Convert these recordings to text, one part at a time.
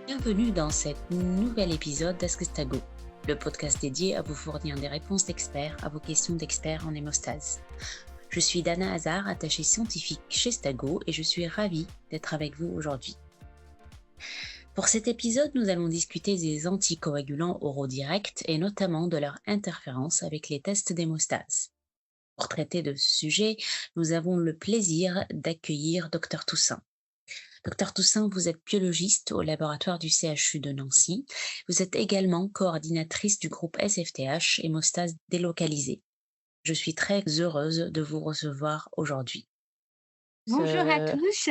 Bienvenue dans cet nouvel épisode d'Askestago, le podcast dédié à vous fournir des réponses d'experts à vos questions d'experts en hémostase. Je suis Dana Hazard, attachée scientifique chez Stago et je suis ravie d'être avec vous aujourd'hui. Pour cet épisode, nous allons discuter des anticoagulants oraux directs et notamment de leur interférence avec les tests d'hémostase. Pour traiter de ce sujet, nous avons le plaisir d'accueillir Dr Toussaint. Dr Toussaint, vous êtes biologiste au laboratoire du CHU de Nancy. Vous êtes également coordinatrice du groupe SFTH Hémostase délocalisée. Je suis très heureuse de vous recevoir aujourd'hui. Bonjour à tous.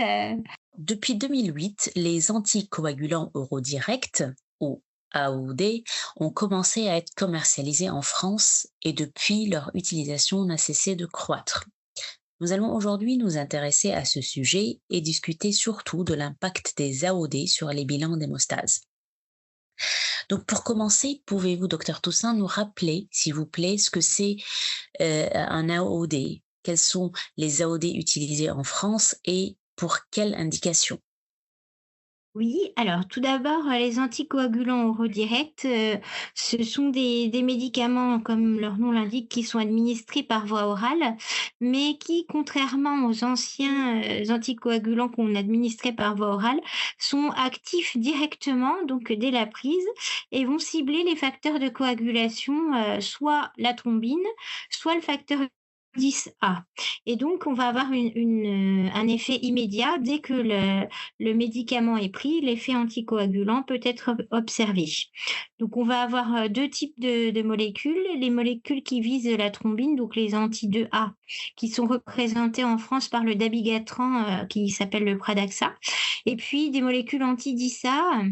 Depuis 2008, les anticoagulants oraux directs, ou AOD, ont commencé à être commercialisés en France et depuis, leur utilisation n'a cessé de croître. Nous allons aujourd'hui nous intéresser à ce sujet et discuter surtout de l'impact des AOD sur les bilans d'hémostase. Donc pour commencer, pouvez-vous, Dr Toussaint, nous rappeler, s'il vous plaît, ce que c'est un AOD? Quels sont les AOD utilisés en France et pour quelle indication? Oui, alors tout d'abord, les anticoagulants oraux directs, ce sont des médicaments, comme leur nom l'indique, qui sont administrés par voie orale, mais qui, contrairement aux anciens, anticoagulants qu'on administrait par voie orale, sont actifs directement, donc dès la prise et vont cibler les facteurs de coagulation, soit la thrombine, soit le facteur 10A. Et donc on va avoir un effet immédiat dès que le médicament est pris, l'effet anticoagulant peut être observé. Donc on va avoir 2 types de molécules. Les molécules qui visent la thrombine, donc les anti-2A, qui sont représentées en France par le dabigatran, qui s'appelle le Pradaxa. Et puis des molécules anti-10A,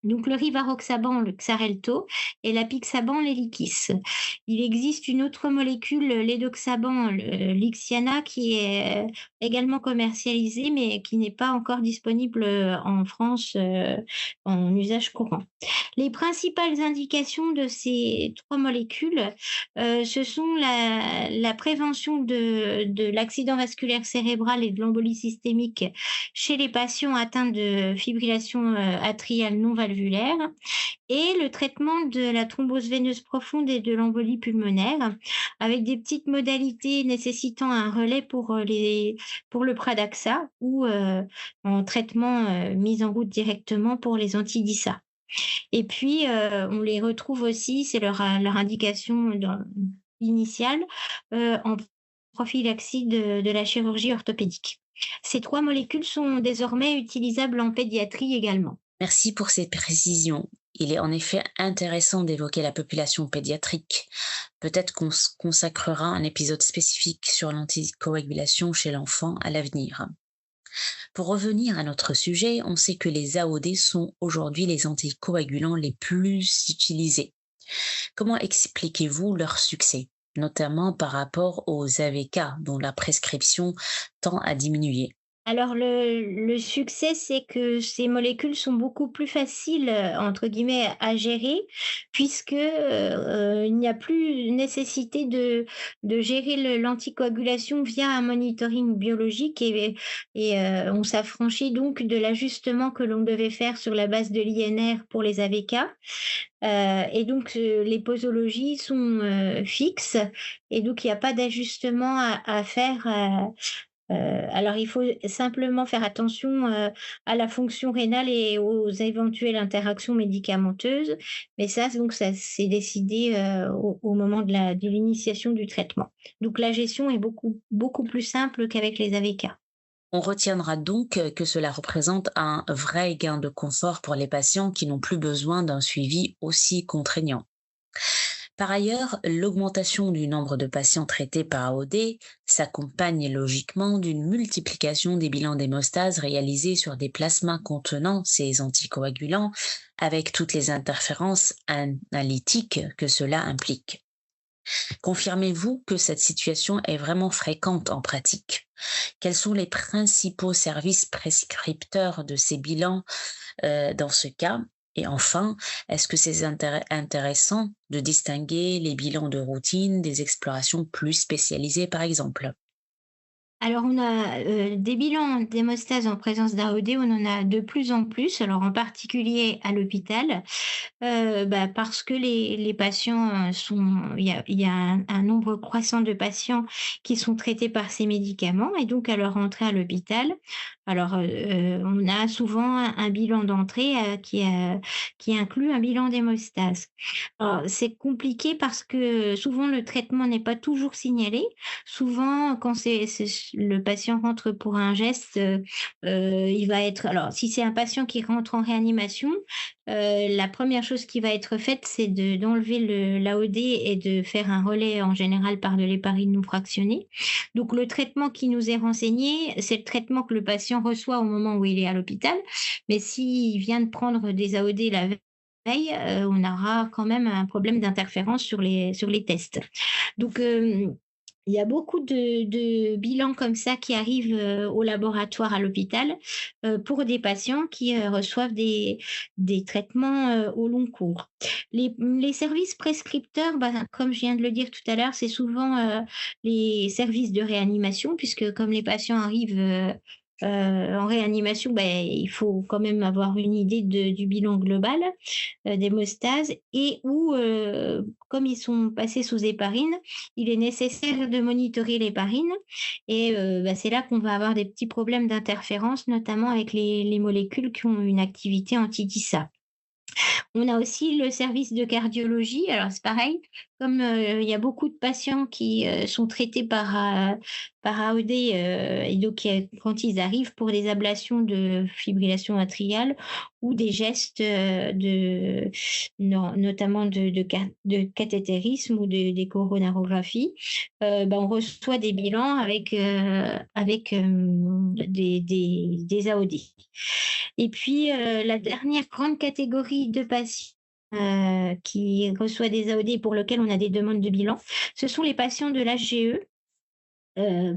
donc le rivaroxaban, le Xarelto et l'apixaban, l'Eliquis. Il existe une autre molécule, l'édoxaban, le Lixiana, qui est également commercialisée, mais qui n'est pas encore disponible, en France, en usage courant. Les principales indications de ces 3 molécules, ce sont la prévention de l'accident vasculaire cérébral et de l'embolie systémique chez les patients atteints de fibrillation, atriale non valvulaire et le traitement de la thrombose veineuse profonde et de l'embolie pulmonaire, avec des petites modalités nécessitant un relais pour le Pradaxa ou, en traitement, mis en route directement pour les anti-DISA. Et puis, on les retrouve aussi, c'est leur indication initiale, en prophylaxie de la chirurgie orthopédique. Ces 3 molécules sont désormais utilisables en pédiatrie également. Merci pour ces précisions. Il est en effet intéressant d'évoquer la population pédiatrique. Peut-être qu'on se consacrera un épisode spécifique sur l'anticoagulation chez l'enfant à l'avenir. Pour revenir à notre sujet, on sait que les AOD sont aujourd'hui les anticoagulants les plus utilisés. Comment expliquez-vous leur succès, notamment par rapport aux AVK dont la prescription tend à diminuer? Alors le succès, c'est que ces molécules sont beaucoup plus faciles, entre guillemets «à gérer» puisque, il n'y a plus nécessité de gérer l'anticoagulation via un monitoring biologique on s'affranchit donc de l'ajustement que l'on devait faire sur la base de l'INR pour les AVK. Et donc les posologies sont, fixes et donc il n'y a pas d'ajustement à faire, alors il faut simplement faire attention, à la fonction rénale et aux éventuelles interactions médicamenteuses, mais ça donc ça c'est décidé, au moment de l'initiation du traitement. Donc la gestion est beaucoup plus simple qu'avec les AVK. On retiendra donc que cela représente un vrai gain de confort pour les patients qui n'ont plus besoin d'un suivi aussi contraignant. Par ailleurs, l'augmentation du nombre de patients traités par AOD s'accompagne logiquement d'une multiplication des bilans d'hémostase réalisés sur des plasmas contenant ces anticoagulants, avec toutes les interférences analytiques que cela implique. Confirmez-vous que cette situation est vraiment fréquente en pratique? Quels sont les principaux services prescripteurs de ces bilans dans ce cas? Et enfin, est-ce que c'est intéressant de distinguer les bilans de routine des explorations plus spécialisées, par exemple? Alors on a, des bilans d'hémostase en présence d'AOD, on en a de plus en plus, alors en particulier à l'hôpital. Parce que les patients, il y a un nombre croissant de patients qui sont traités par ces médicaments et donc à leur entrée à l'hôpital, alors, on a souvent un bilan d'entrée, qui inclut un bilan d'hémostase. Alors c'est compliqué parce que souvent le traitement n'est pas toujours signalé. Souvent quand c'est le patient rentre pour un geste, il va être alors si c'est un patient qui rentre en réanimation, la première chose qui va être faite, c'est d'enlever l'AOD et de faire un relais en général par de l'héparine non fractionnée. Donc le traitement qui nous est renseigné, c'est le traitement que le patient reçoit au moment où il est à l'hôpital. Mais s'il vient de prendre des AOD la veille, on aura quand même un problème d'interférence sur les tests. Donc, il y a beaucoup de bilans comme ça qui arrivent, au laboratoire à l'hôpital, pour des patients qui, reçoivent des traitements, au long cours. Les services prescripteurs, comme je viens de le dire tout à l'heure, c'est souvent, les services de réanimation puisque comme les patients arrivent, en réanimation, il faut quand même avoir une idée du bilan global, d'hémostase et où, comme ils sont passés sous héparine, il est nécessaire de monitorer l'héparine et c'est là qu'on va avoir des petits problèmes d'interférence, notamment avec les molécules qui ont une activité anti-DISA. On a aussi le service de cardiologie. Alors c'est pareil, comme, il y a beaucoup de patients qui, sont traités par AOD, et donc quand ils arrivent pour des ablations de fibrillation atriale ou des gestes, notamment de cathétérisme ou des coronarographies, on reçoit des bilans avec des AOD. Et puis, la dernière grande catégorie de patients, qui reçoit des AOD pour lequel on a des demandes de bilan, ce sont les patients de l'HGE,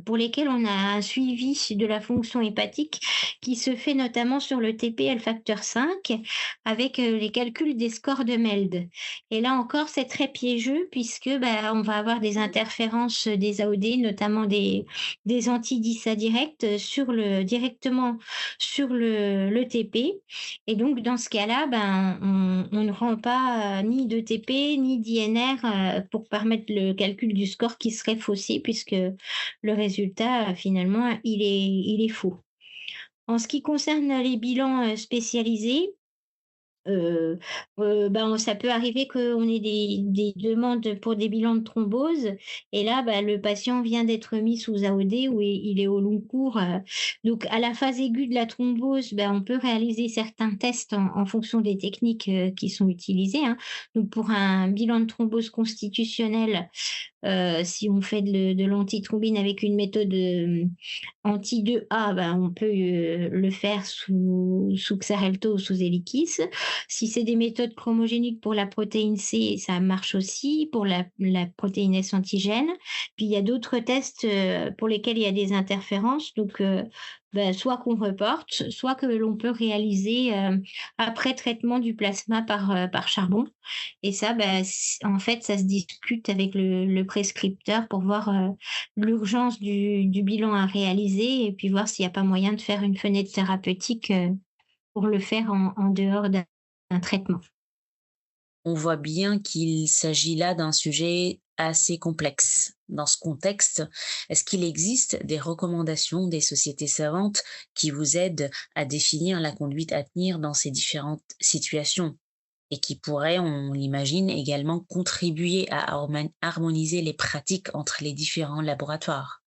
pour lesquels on a un suivi de la fonction hépatique qui se fait notamment sur le TPL facteur 5 avec, les calculs des scores de MELD. Et là encore, c'est très piégeux puisque, on va avoir des interférences, des AOD, notamment des anti-DISA directs, directement sur le TP et donc dans ce cas-là, on ne rend pas, ni de TP ni d'INR, pour permettre le calcul du score qui serait faussé puisque le résultat, finalement, il est faux. En ce qui concerne les bilans, spécialisés, Heu ça peut arriver qu'on ait des demandes pour des bilans de thrombose et là, le patient vient d'être mis sous AOD où il est au long cours, donc à la phase aiguë de la thrombose, on peut réaliser certains tests en fonction des techniques, qui sont utilisées, hein. Donc pour un bilan de thrombose constitutionnelle, si on fait de l'antithrombine avec une méthode, anti-2A, on peut, le faire sous Xarelto ou sous Eliquis. Si c'est des méthodes chromogéniques pour la protéine C, ça marche aussi, pour la protéine S antigène. Puis il y a d'autres tests, pour lesquels il y a des interférences, donc soit qu'on reporte, soit que l'on peut réaliser, après traitement du plasma par charbon et ça, en fait, ça se discute avec le prescripteur pour voir, l'urgence du bilan à réaliser et puis voir s'il n'y a pas moyen de faire une fenêtre thérapeutique, pour le faire en dehors d'un traitement. On voit bien qu'il s'agit là d'un sujet assez complexe. Dans ce contexte, est-ce qu'il existe des recommandations des sociétés savantes qui vous aident à définir la conduite à tenir dans ces différentes situations et qui pourraient, on l'imagine, également contribuer à harmoniser les pratiques entre les différents laboratoires?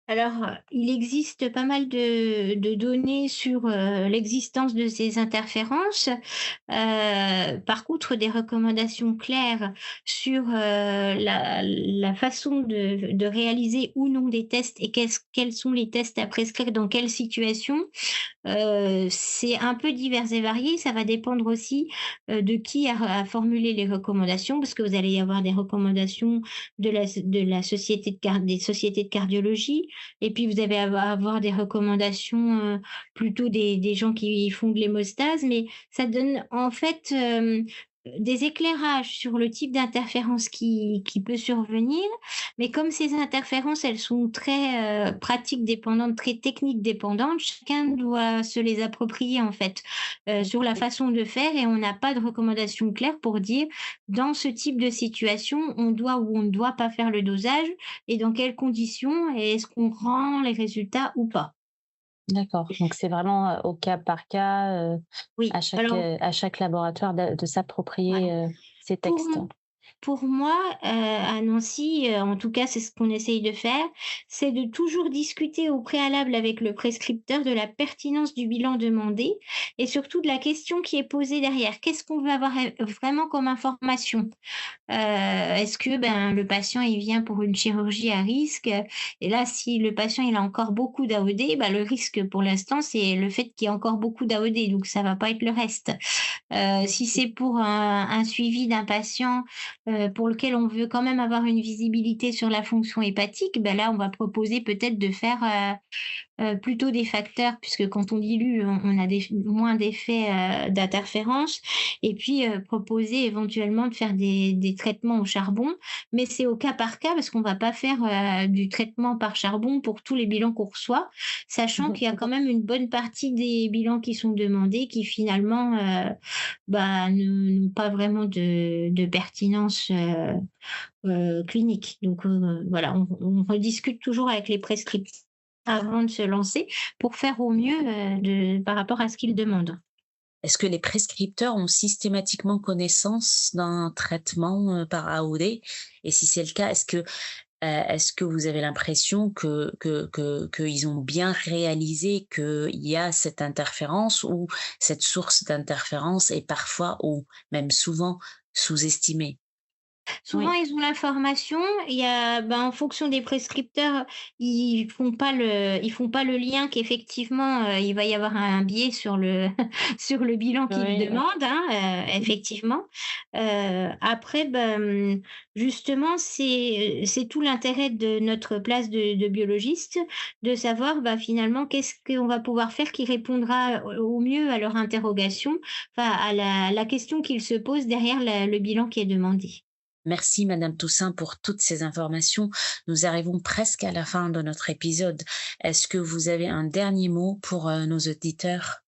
Alors, il existe pas mal de données sur, l'existence de ces interférences. Par contre, des recommandations claires sur, la façon de réaliser ou non des tests et quels sont les tests à prescrire dans quelle situation, c'est un peu divers et varié. Ça va dépendre aussi, de qui a formulé les recommandations, parce que vous allez y avoir des recommandations de la société des sociétés de cardiologie et puis vous allez avoir des recommandations, plutôt des gens qui font de l'hémostase, mais ça donne en fait, des éclairages sur le type d'interférence qui peut survenir, mais comme ces interférences, elles sont très, pratiques dépendantes, très techniques dépendantes, chacun doit se les approprier, en fait, sur la façon de faire et on n'a pas de recommandation claire pour dire: «Dans ce type de situation, on doit ou on ne doit pas faire le dosage et dans quelles conditions et est-ce qu'on rend les résultats ou pas?» D'accord, donc c'est vraiment, au cas par cas, Oui, alors à chaque laboratoire de s'approprier, voilà. ces Pour textes. Pour moi, à Nancy, en tout cas, c'est ce qu'on essaye de faire, c'est de toujours discuter au préalable avec le prescripteur de la pertinence du bilan demandé et surtout de la question qui est posée derrière. Qu'est-ce qu'on veut avoir vraiment comme information? Est-ce que, ben, le patient, il vient pour une chirurgie à risque? Et là, si le patient, il a encore beaucoup d'AOD, bah, le risque pour l'instant, c'est le fait qu'il y ait encore beaucoup d'AOD, donc ça va pas être le reste. Si c'est pour un suivi d'un patient, pour lequel on veut quand même avoir une visibilité sur la fonction hépatique, ben là, on va proposer peut-être de faire, plutôt des facteurs puisque quand on dilue, on a moins d'effets, d'interférence et puis, proposer éventuellement de faire des traitements au charbon. Mais c'est au cas par cas parce qu'on va pas faire, du traitement par charbon pour tous les bilans qu'on reçoit, sachant Mmh. qu'il y a quand même une bonne partie des bilans qui sont demandés qui finalement, bah, n'ont pas vraiment de pertinence, clinique. Donc, voilà, on rediscute toujours avec les prescripteurs avant de se lancer pour faire au mieux, par rapport à ce qu'ils demandent. Est-ce que les prescripteurs ont systématiquement connaissance d'un traitement, par AOD? Et si c'est le cas, est-ce que vous avez l'impression qu'ils ont bien réalisé qu'il y a cette interférence ou cette source d'interférence est parfois ou même souvent sous-estimée? Souvent, Oui, ils ont l'information, il y a ben, en fonction des prescripteurs, ils font pas le lien qu'effectivement, il va y avoir un biais sur le sur le bilan qu'ils oui, oui. demandent, hein, effectivement. Après, ben, justement, c'est tout l'intérêt de notre place de biologiste, de savoir, bah, finalement, qu'est-ce qu'on va pouvoir faire qui répondra au mieux à leur interrogation, enfin à la question qu'ils se posent derrière le bilan qui est demandé. Merci Madame Toussaint pour toutes ces informations. Nous arrivons presque à la fin de notre épisode. Est-ce que vous avez un dernier mot pour, nos auditeurs?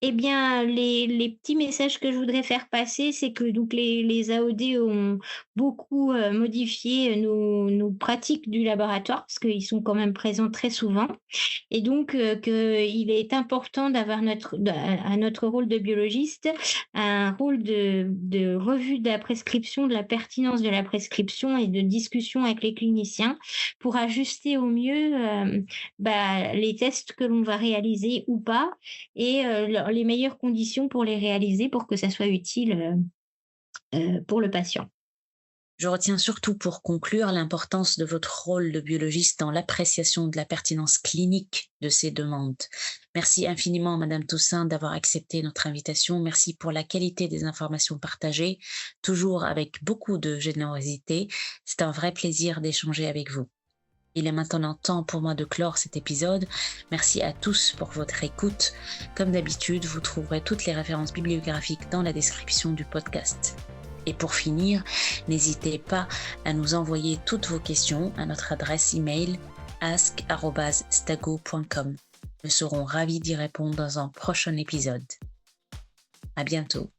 Eh bien, les petits messages que je voudrais faire passer, c'est que donc les AOD ont beaucoup, modifié nos pratiques du laboratoire, parce qu'ils sont quand même présents très souvent et donc qu'il est important d'avoir à notre rôle de biologiste, un rôle de revue de la prescription, de la pertinence de la prescription et de discussion avec les cliniciens pour ajuster au mieux, bah, les tests que l'on va réaliser ou pas et les meilleures conditions pour les réaliser pour que ça soit utile, pour le patient. Je retiens surtout pour conclure l'importance de votre rôle de biologiste dans l'appréciation de la pertinence clinique de ces demandes. Merci infiniment, Madame Toussaint, d'avoir accepté notre invitation. Merci pour la qualité des informations partagées, toujours avec beaucoup de générosité. C'est un vrai plaisir d'échanger avec vous. Il est maintenant temps pour moi de clore cet épisode. Merci à tous pour votre écoute. Comme d'habitude, vous trouverez toutes les références bibliographiques dans la description du podcast. Et pour finir, n'hésitez pas à nous envoyer toutes vos questions à notre adresse email ask@stago.com. Nous serons ravis d'y répondre dans un prochain épisode. À bientôt.